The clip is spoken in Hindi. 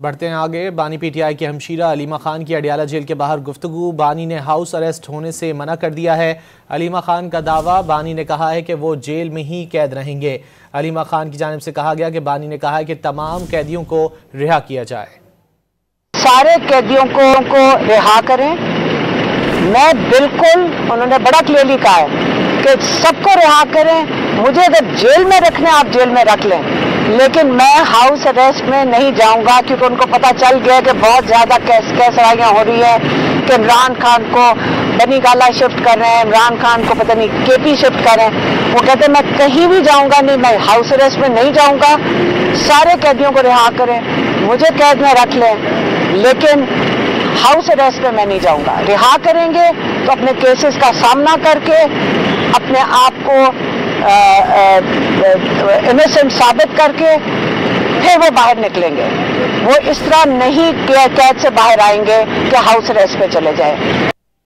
बढ़ते हैं आगे। बानी पीटीआई की हमशीरा अलीमा खान की अडियाला जेल के बाहर गुफ्तगू। बानी ने हाउस अरेस्ट होने से मना कर दिया है। अलीमा खान का दावा, बानी ने कहा है कि वो जेल में ही कैद रहेंगे। अलीमा खान की जानिब से कहा गया कि बानी ने कहा है कि तमाम कैदियों को रिहा किया जाए। सारे कैदियों को रिहा करें। मैं बिल्कुल, उन्होंने बड़ा क्लियरली कहा है कि सबको रिहा करें। मुझे अगर जेल में रखना आप जेल में रख लें, लेकिन मैं हाउस अरेस्ट में नहीं जाऊंगा, क्योंकि उनको पता चल गया कि बहुत ज्यादा कैसराइयां हो रही है कि इमरान खान को बनी गाला शिफ्ट कर रहे हैं, इमरान खान को पता नहीं केपी शिफ्ट कर रहे हैं। वो कहते हैं मैं कहीं भी जाऊंगा नहीं, मैं हाउस अरेस्ट में नहीं जाऊंगा। सारे कैदियों को रिहा करें, मुझे कैद में रख लें, लेकिन हाउस अरेस्ट में मैं नहीं जाऊंगा। रिहा करेंगे तो अपने केसेस का सामना करके अपने आप को इनोसेंट साबित करके फिर वो बाहर निकलेंगे। वो इस तरह नहीं कैद से बाहर आएंगे कि हाउस अरेस्ट पे चले जाए।